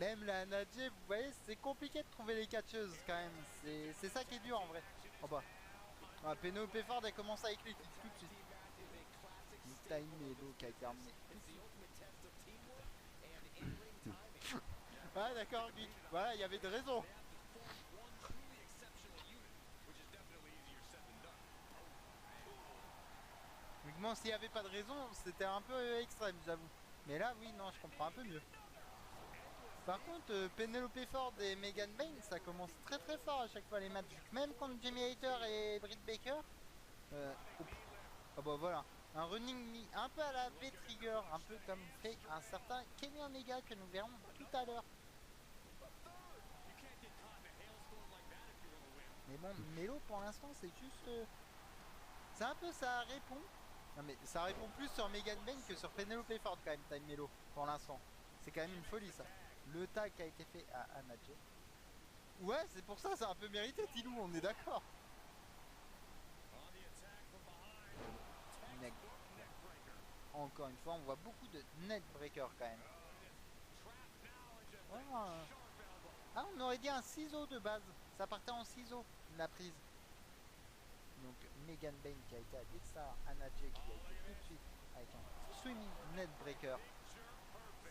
Même la Nadje, vous voyez, c'est compliqué de trouver les catcheuses quand même. C'est ça qui est dur en vrai. Oh bah. Ah, Penelope Ford, elle commence avec les kicks tout de suite. Time Melo qui a terminé. Ah d'accord, geek. Voilà, il y avait de raisons. Bon, s'il n'y avait pas de raison, c'était un peu extrême, j'avoue. Mais là, oui, non, je comprends un peu mieux. Par contre, Penelope Ford et Megan Bayne, ça commence très très fort à chaque fois les matchs. Même contre Jamie Hayter et Britt Baker. Oh, ah bah voilà. Un running knee un peu à la V-Trigger, un peu comme fait un certain Kenny Omega que nous verrons tout à l'heure. Mais bon, Melo pour l'instant c'est juste... c'est un peu ça répond. Non mais ça répond plus sur Megan Bayne que sur Penelope Ford quand même, Time Melo, pour l'instant. C'est quand même une folie ça. Le tag qui a été fait à Anna Jay. Ouais, c'est pour ça, c'est un peu mérité, Tilou, on est d'accord. Neck. Encore une fois, on voit beaucoup de net breaker quand même. Oh. Ah, on aurait dit un ciseau de base. Ça partait en ciseau, la prise. Donc, Megan Bayne qui a été à Dexter, Anna Jay qui a été tout de suite avec un swimming net breaker.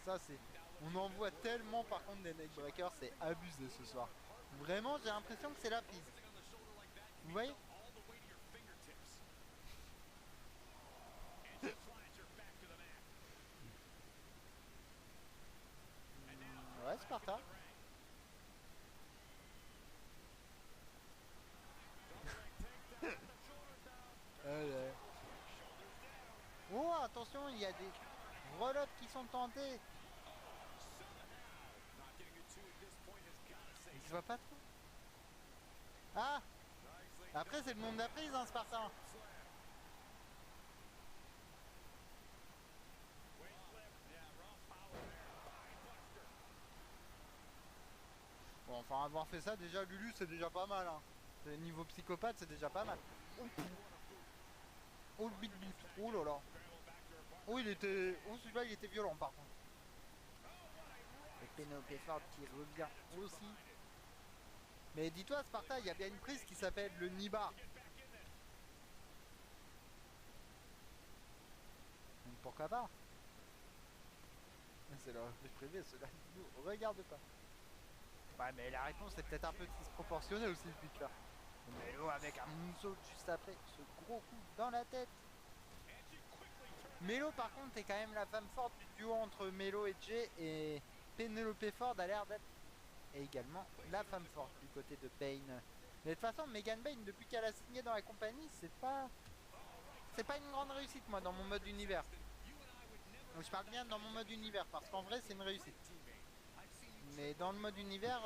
Ça, c'est... On en voit tellement par contre des neck breakers, c'est abusé ce soir. Vraiment, j'ai l'impression que c'est la prise. Vous voyez? Ouais, Sparta. Allez. Oh, attention, il y a des roll-ups qui sont tentés. Il se voit pas trop. Ah! Après, c'est le monde de la prise, hein, Spartan. Bon, enfin, avoir fait ça, déjà, Lulu, c'est déjà pas mal. Hein. Niveau psychopathe, c'est déjà pas mal. Oh, oh le big boot. Oh là là. Oh, il était... Oh, celui-là, il était violent, par contre. Et Penelope Ford qui revient aussi. Mais dis-toi, Sparta, il y a bien une prise qui s'appelle le Nibar. Donc pourquoi pas? C'est leur réflexe privé, cela nous regarde pas. Ouais, mais la réponse est peut-être un peu disproportionnée aussi, le pitcher. Melo avec un moonsault juste après, ce gros coup dans la tête. Melo par contre est quand même la femme forte du duo entre Melo et Jay, et Penelope Ford a l'air d'être également la femme forte du côté de Bayne. Mais de toute façon, Megan Bayne, depuis qu'elle a signé dans la compagnie, c'est pas une grande réussite moi dans mon mode univers. Donc je parle bien dans mon mode univers parce qu'en vrai c'est une réussite. Mais dans le mode univers,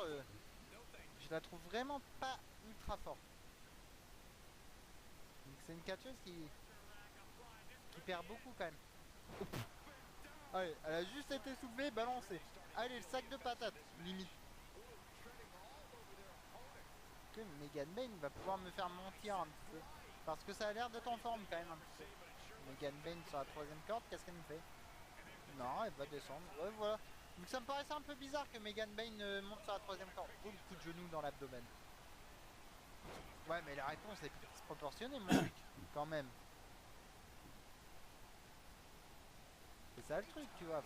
je la trouve vraiment pas ultra forte. Donc c'est une catcheuse qui perd beaucoup quand même. Oh, allez, elle a juste été soufflée, balancée. Allez, le sac de patates, limite. Que Megan Bayne va pouvoir me faire mentir un petit peu. Parce que ça a l'air d'être en forme quand même un petit peu. Megan Bayne sur la troisième corde, qu'est-ce qu'elle nous fait? Non, elle va descendre. Ouais, voilà. Donc ça me paraissait un peu bizarre que Megan Bayne monte sur la troisième corde. Oh, le coup de genou dans l'abdomen. Ouais, mais la réponse est disproportionnée, mon truc, quand même. C'est ça le truc, tu vois.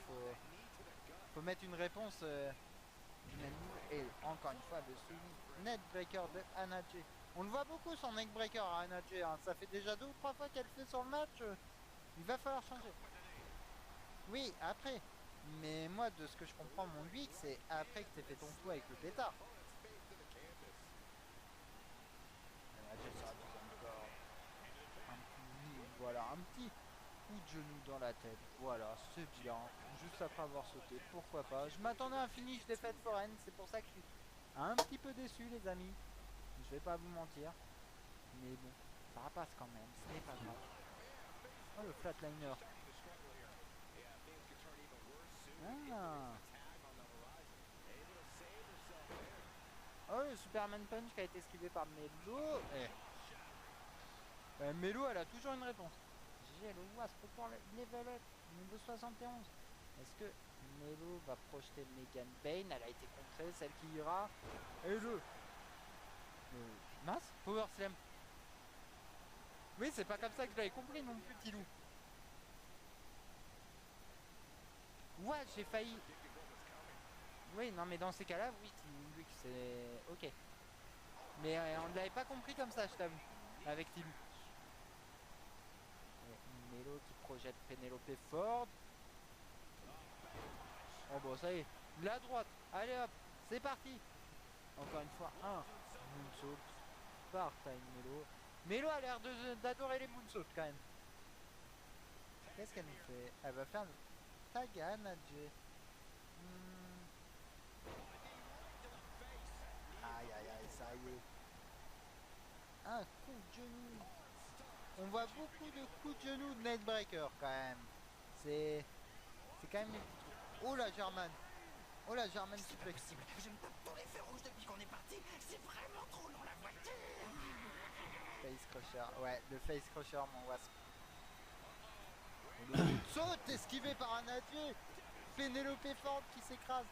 Faut mettre une réponse et encore une fois, le suivi net breaker de Anna Jay. On le voit beaucoup son neck breaker à Anna Jay. Hein. Ça fait déjà 2 ou 3 fois qu'elle fait sur le match. Il va falloir changer. Oui, après. Mais moi, de ce que je comprends, mon Luik, c'est après que t'aies fait ton coup avec le pétard. Anna Jay sur la deuxième corde. Voilà, un petit coup de genou dans la tête. Voilà, c'est bien. Juste après avoir sauté, pourquoi pas. Je m'attendais à un finish défaite foraine. C'est pour ça que je suis un petit peu déçu, les amis. Je vais pas vous mentir. Mais bon, ça passe quand même. Ce n'est pas grave. Oh, le flatliner. Ah. Oh, le Superman Punch qui a été esquivé par Melo. Melo, elle a toujours une réponse. J'ai le Wasp pour le level up, niveau 71. Est-ce que Melo va projeter Megan Bane. Elle a été contrée, celle qui ira. Et le... mince, Power Slam. Oui, c'est pas comme ça que je l'avais compris non plus, Tilou. Ouais, j'ai failli. Oui, non, mais dans ces cas-là, oui, Tilou, c'est... Ok. Mais on ne l'avait pas compris comme ça, je t'avoue. Avec Tilou. Melo qui projette Penelope Ford. Oh bon, ça y est. La droite. Allez hop, c'est parti. Encore une fois, un moonsault par Time Melo. Melo a l'air d'adorer les moonsaults quand même. Qu'est-ce qu'elle nous fait? Elle va faire le tag à Anadje. Aïe aïe aïe, ça y est. Un coup de genou. On voit beaucoup de coups de genou de Netbreaker quand même. C'est quand même les petits trucs. Oh la German. Oh la German suplex. Je me tape tous les feux rouges depuis qu'on est parti. C'est vraiment trop dans la voiture. Face crusher. Ouais, le face crusher, mon wasp. Le saute esquivé par un adieu. Penelope Ford qui s'écrase.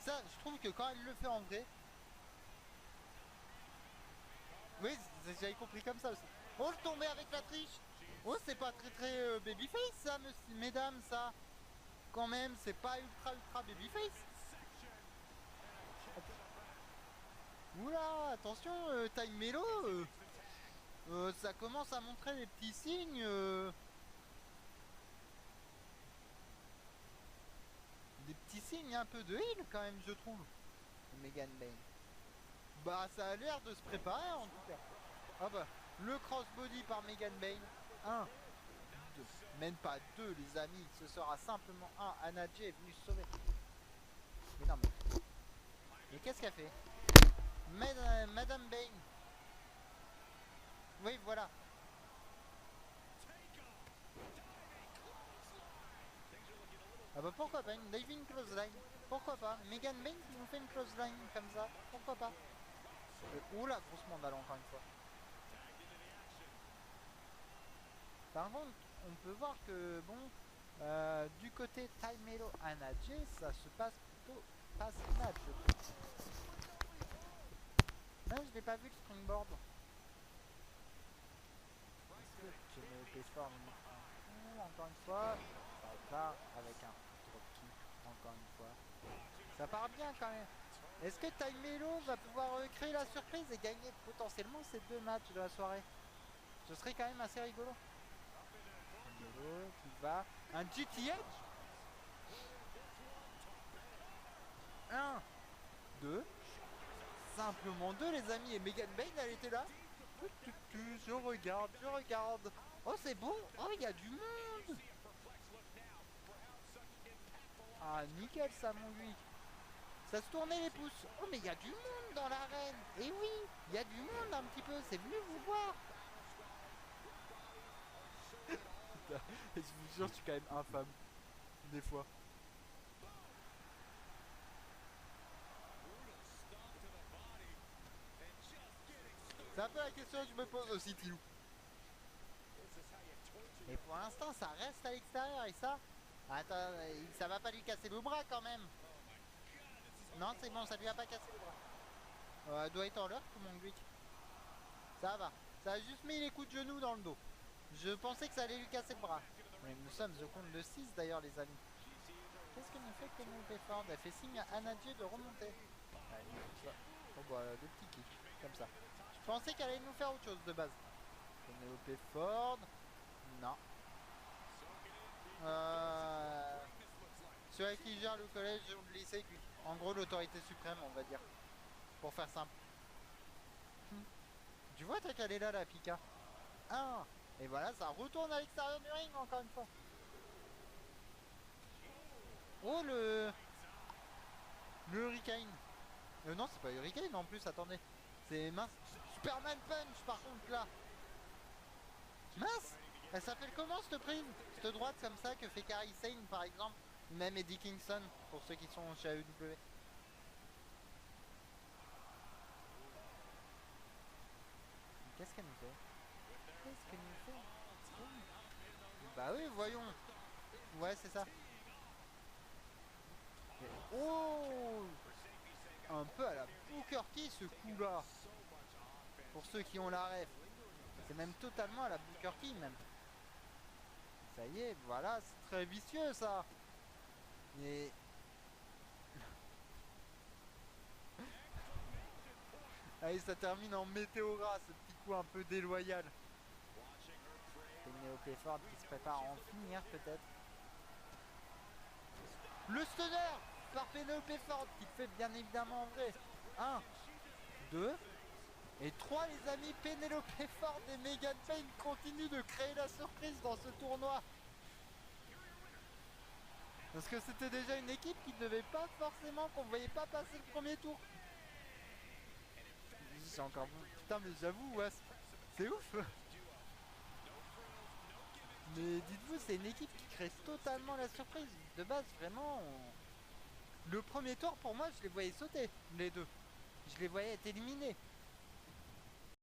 Ça, je trouve que quand elle le fait en vrai. Oui, j'avais compris comme ça aussi. Oh, le tomber avec la triche. Oh, c'est pas très babyface ça, mesdames, ça. Quand même, c'est pas ultra babyface. Oula, attention, Time Melo. Ça commence à montrer des petits signes. Des petits signes un peu de heal quand même, je trouve. Megan Bane. Bah, ça a l'air de se préparer en tout cas. Ah bah, le crossbody par Megan Bane. 1, 2. Même pas 2, les amis. Ce sera simplement 1. Anadje est venu sauver. Mais non, mais qu'est-ce qu'elle fait? Madame Bane. Oui, voilà. Ah bah pourquoi pas une diving clothesline? Pourquoi pas? Megan Bane qui nous fait une clothesline comme ça? Pourquoi pas? Oula, grosse mandale encore une fois. Par contre, on peut voir que bon, du côté Time Melo Anadje, ça se passe plutôt pas si mal, je trouve. Non, je l'ai pas vu le springboard. Est-ce que je me performe encore une fois? Ça part avec un dropkick encore une fois. Ça part bien quand même. Est-ce que Time Melo va pouvoir créer la surprise et gagner potentiellement ces 2 matchs de la soirée? Ce serait quand même assez rigolo. Melo qui va. Un GTH. 1, 2. Simplement 2 les amis. Et Megan Bane elle était là. Je regarde, je regarde. Oh c'est beau. Oh il y a du monde. Ah nickel ça mon lui. Ça se tournait les pouces. Oh mais il y a du monde dans l'arène. Et oui, il y a du monde un petit peu. C'est venu vous voir. Je vous jure, je suis quand même infâme. Des fois. C'est un peu la question que je me pose aussi, Tilou. Et pour l'instant, ça reste à l'extérieur et ça... Attends, ça va pas lui casser le bras quand même. Non, c'est bon, ça lui a pas cassé le bras. Doit être en l'heure, tout mon Greek. Ça va. Ça a juste mis les coups de genoux dans le dos. Je pensais que ça allait lui casser le bras. Mais nous sommes au compte de 6 d'ailleurs, les amis. Qu'est-ce que nous fait Penelope Ford? Elle fait signe à Anadje de remonter. Bon bah, des petits kicks, comme ça. Je pensais qu'elle allait nous faire autre chose de base. Penelope Ford. Non. Celui qui gère le collège ou le lycée, en gros l'autorité suprême on va dire. Pour faire simple. Tu vois t'as qu'elle est là la Pika. Et voilà ça retourne à l'extérieur du ring encore une fois. Oh le Hurricane. Non c'est pas Hurricane en plus, attendez. C'est mince. Superman Punch par contre là. Mince. Elle s'appelle comment cette prise? Cette droite comme ça que fait Kairi Sane par exemple. Même Eddie Kingston pour ceux qui sont chez AEW. Qu'est-ce qu'elle nous fait? Qu'est-ce qu'elle nous fait? Bah oui voyons. Ouais c'est ça. Oh, un peu à la Booker T ce coup-là. Pour ceux qui ont la ref. C'est même totalement à la Booker T même. Ça y est, voilà, c'est très vicieux ça. Et... Allez, ça termine en météora, ce petit coup un peu déloyal. Penelope Ford qui se prépare à en finir peut-être. Le stunner par Penelope Ford qui le fait bien évidemment en vrai. 1, 2 et 3 les amis. Penelope Ford et Megan Payne continuent de créer la surprise dans ce tournoi. Parce que c'était déjà une équipe qui ne devait pas forcément, qu'on ne voyait pas passer le premier tour. C'est encore bon. Putain mais j'avoue, ouais, c'est ouf. Mais dites-vous, c'est une équipe qui crée totalement la surprise. De base, vraiment, le premier tour, pour moi, je les voyais sauter, les deux. Je les voyais être éliminés.